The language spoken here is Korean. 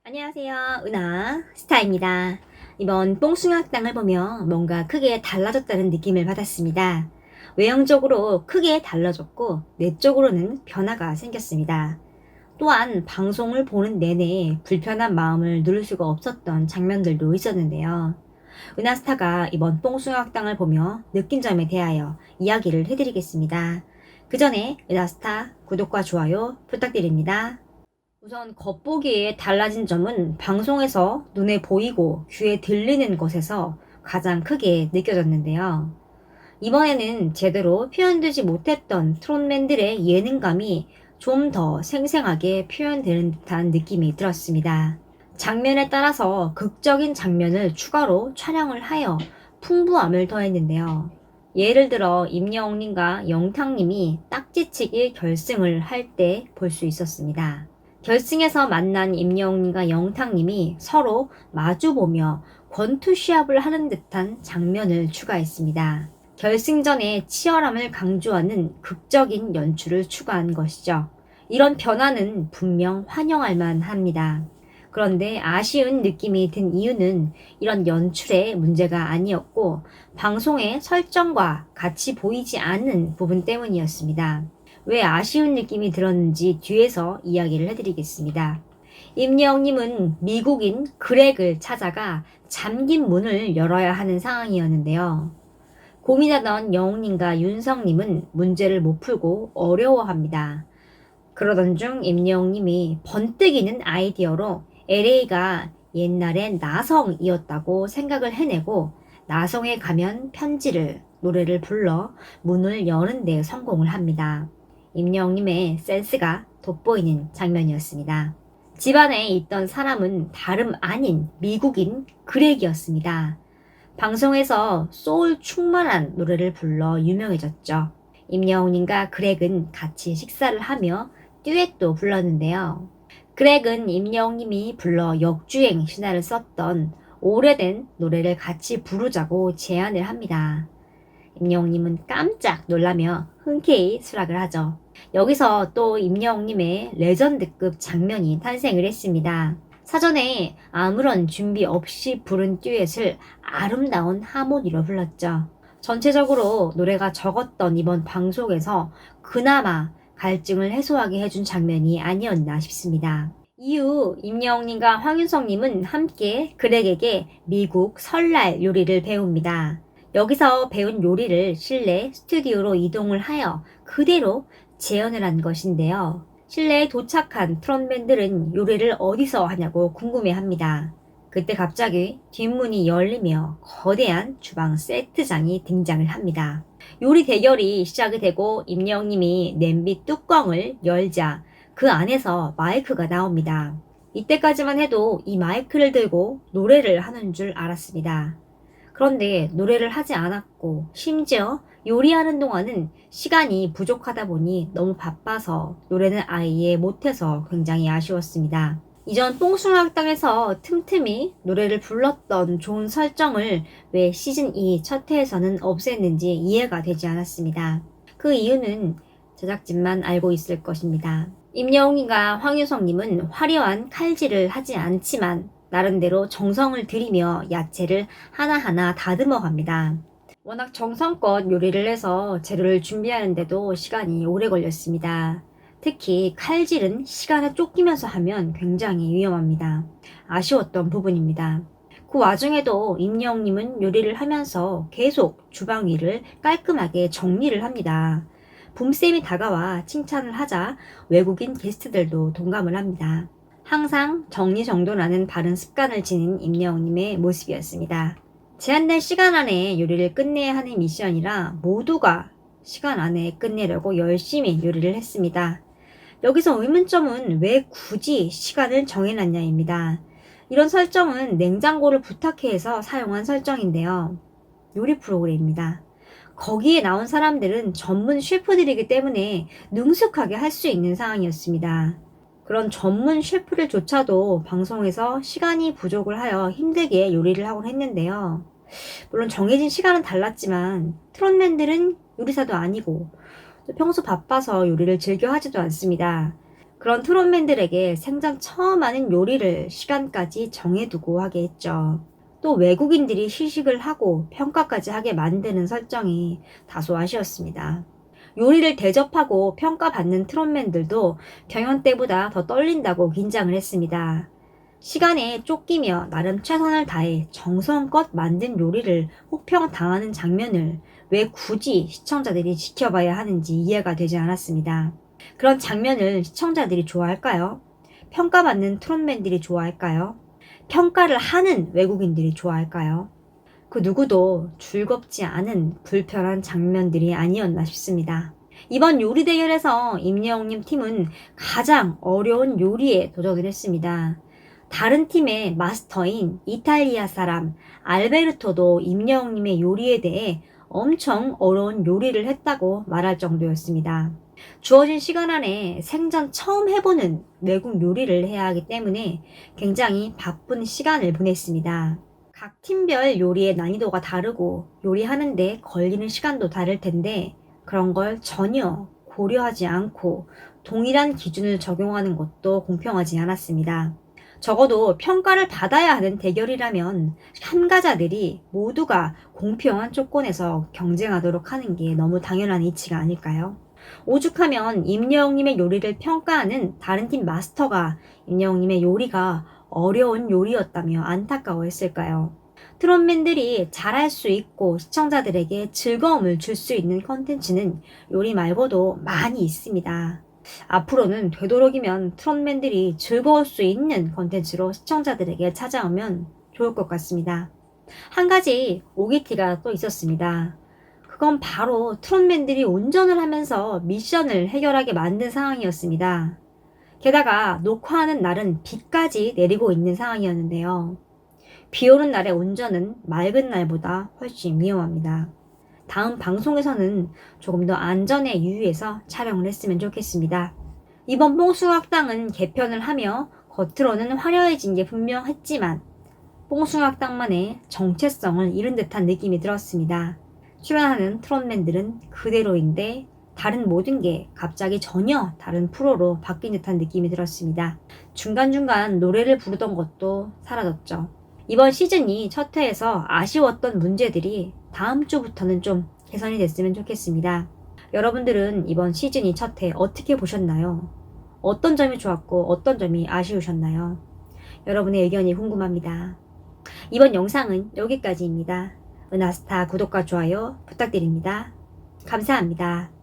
안녕하세요. 은하 스타입니다. 이번 뽕숭아학당을 보며 뭔가 크게 달라졌다는 느낌을 받았습니다. 외형적으로 크게 달라졌고 내적으로는 변화가 생겼습니다. 또한 방송을 보는 내내 불편한 마음을 누를 수가 없었던 장면들도 있었는데요. 은하스타가 이번 뽕숭아학당을 보며 느낀 점에 대하여 이야기를 해드리겠습니다. 그 전에 은하스타 구독과 좋아요 부탁드립니다. 우선 겉보기에 달라진 점은 방송에서 눈에 보이고 귀에 들리는 것에서 가장 크게 느껴졌는데요. 이번에는 제대로 표현되지 못했던 트롯맨들의 예능감이 좀 더 생생하게 표현되는 듯한 느낌이 들었습니다. 장면에 따라서 극적인 장면을 추가로 촬영을 하여 풍부함을 더했는데요. 예를 들어 임영웅님과 영탁님이 딱지치기 결승을 할 때 볼 수 있었습니다. 결승에서 만난 임영웅과 영탁님이 서로 마주보며 권투 시합을 하는 듯한 장면을 추가했습니다. 결승전의 치열함을 강조하는 극적인 연출을 추가한 것이죠. 이런 변화는 분명 환영할 만합니다. 그런데 아쉬운 느낌이 든 이유는 이런 연출의 문제가 아니었고 방송의 설정과 같이 보이지 않는 부분 때문이었습니다. 왜 아쉬운 느낌이 들었는지 뒤에서 이야기를 해드리겠습니다. 임영웅님은 미국인 그렉을 찾아가 잠긴 문을 열어야 하는 상황이었는데요. 고민하던 영웅님과 윤성님은 문제를 못 풀고 어려워합니다. 그러던 중 임영웅님이 번뜩이는 아이디어로 LA가 옛날엔 나성이었다고 생각을 해내고 나성에 가면 편지를, 노래를 불러 문을 여는 데 성공을 합니다. 임영웅님의 센스가 돋보이는 장면이었습니다. 집안에 있던 사람은 다름 아닌 미국인 그렉이었습니다. 방송에서 소울 충만한 노래를 불러 유명해졌죠. 임영웅님과 그렉은 같이 식사를 하며 듀엣도 불렀는데요. 그렉은 임영웅님이 불러 역주행 신화를 썼던 오래된 노래를 같이 부르자고 제안을 합니다. 임영웅님은 깜짝 놀라며 흔쾌히 수락을 하죠. 여기서 또 임영웅님의 레전드급 장면이 탄생을 했습니다. 사전에 아무런 준비 없이 부른 듀엣을 아름다운 하모니로 불렀죠. 전체적으로 노래가 적었던 이번 방송에서 그나마 갈증을 해소하게 해준 장면이 아니었나 싶습니다. 이후 임영웅님과 황윤성님은 함께 그렉에게 미국 설날 요리를 배웁니다. 여기서 배운 요리를 실내 스튜디오로 이동을 하여 그대로 재현을 한 것인데요. 실내에 도착한 트롯맨들은 요리를 어디서 하냐고 궁금해합니다. 그때 갑자기 뒷문이 열리며 거대한 주방 세트장이 등장을 합니다. 요리 대결이 시작이 되고 임영웅님이 냄비 뚜껑을 열자 그 안에서 마이크가 나옵니다. 이때까지만 해도 이 마이크를 들고 노래를 하는 줄 알았습니다. 그런데 노래를 하지 않았고 심지어 요리하는 동안은 시간이 부족하다 보니 너무 바빠서 노래는 아예 못해서 굉장히 아쉬웠습니다. 이전 뽕숭아학당에서 틈틈이 노래를 불렀던 좋은 설정을 왜 시즌2 첫 회에서는 없앴는지 이해가 되지 않았습니다. 그 이유는 제작진만 알고 있을 것입니다. 임영웅과 황유성님은 화려한 칼질을 하지 않지만 나름대로 정성을 들이며 야채를 하나하나 다듬어 갑니다. 워낙 정성껏 요리를 해서 재료를 준비하는데도 시간이 오래 걸렸습니다. 특히 칼질은 시간에 쫓기면서 하면 굉장히 위험합니다. 아쉬웠던 부분입니다. 그 와중에도 임영웅님은 요리를 하면서 계속 주방 위를 깔끔하게 정리를 합니다. 붐쌤이 다가와 칭찬을 하자 외국인 게스트들도 동감을 합니다. 항상 정리정돈하는 바른 습관을 지닌 임영웅님의 모습이었습니다. 제한된 시간 안에 요리를 끝내야 하는 미션이라 모두가 시간 안에 끝내려고 열심히 요리를 했습니다. 여기서 의문점은 왜 굳이 시간을 정해놨냐입니다. 이런 설정은 냉장고를 부탁해서 사용한 설정인데요. 요리 프로그램입니다. 거기에 나온 사람들은 전문 셰프들이기 때문에 능숙하게 할 수 있는 상황이었습니다. 그런 전문 셰프를 조차도 방송에서 시간이 부족을 하여 힘들게 요리를 하곤 했는데요. 물론 정해진 시간은 달랐지만 트롯맨들은 요리사도 아니고 평소 바빠서 요리를 즐겨 하지도 않습니다. 그런 트롯맨들에게 생전 처음 하는 요리를 시간까지 정해두고 하게 했죠. 또 외국인들이 시식을 하고 평가까지 하게 만드는 설정이 다소 아쉬웠습니다. 요리를 대접하고 평가받는 트롯맨들도 경연 때보다 더 떨린다고 긴장을 했습니다. 시간에 쫓기며 나름 최선을 다해 정성껏 만든 요리를 혹평당하는 장면을 왜 굳이 시청자들이 지켜봐야 하는지 이해가 되지 않았습니다. 그런 장면을 시청자들이 좋아할까요? 평가받는 트롯맨들이 좋아할까요? 평가를 하는 외국인들이 좋아할까요? 그 누구도 즐겁지 않은 불편한 장면들이 아니었나 싶습니다. 이번 요리 대결에서 임영웅님 팀은 가장 어려운 요리에 도전을 했습니다. 다른 팀의 마스터인 이탈리아 사람 알베르토도 임영웅님의 요리에 대해 엄청 어려운 요리를 했다고 말할 정도였습니다. 주어진 시간 안에 생전 처음 해보는 외국 요리를 해야 하기 때문에 굉장히 바쁜 시간을 보냈습니다. 각 팀별 요리의 난이도가 다르고 요리하는데 걸리는 시간도 다를 텐데 그런 걸 전혀 고려하지 않고 동일한 기준을 적용하는 것도 공평하지 않았습니다. 적어도 평가를 받아야 하는 대결이라면 참가자들이 모두가 공평한 조건에서 경쟁하도록 하는 게 너무 당연한 이치가 아닐까요? 오죽하면 임영웅님의 요리를 평가하는 다른 팀 마스터가 임영웅님의 요리가 어려운 요리였다며 안타까워했을까요? 트롯맨들이 잘할 수 있고 시청자들에게 즐거움을 줄 수 있는 컨텐츠는 요리 말고도 많이 있습니다. 앞으로는 되도록이면 트롯맨들이 즐거울 수 있는 컨텐츠로 시청자들에게 찾아오면 좋을 것 같습니다. 한 가지 오기티가 또 있었습니다. 그건 바로 트롯맨들이 운전을 하면서 미션을 해결하게 만든 상황이었습니다. 게다가 녹화하는 날은 비까지 내리고 있는 상황이었는데요. 비 오는 날의 운전은 맑은 날보다 훨씬 위험합니다. 다음 방송에서는 조금 더 안전에 유의해서 촬영을 했으면 좋겠습니다. 이번 뽕숭악당은 개편을 하며 겉으로는 화려해진 게 분명했지만 뽕숭악당만의 정체성을 잃은 듯한 느낌이 들었습니다. 출연하는 트롯맨들은 그대로인데 다른 모든 게 갑자기 전혀 다른 프로로 바뀐 듯한 느낌이 들었습니다. 중간중간 노래를 부르던 것도 사라졌죠. 이번 시즌이 첫 회에서 아쉬웠던 문제들이 다음 주부터는 좀 개선이 됐으면 좋겠습니다. 여러분들은 이번 시즌이 첫 회 어떻게 보셨나요? 어떤 점이 좋았고 어떤 점이 아쉬우셨나요? 여러분의 의견이 궁금합니다. 이번 영상은 여기까지입니다. 은하스타 구독과 좋아요 부탁드립니다. 감사합니다.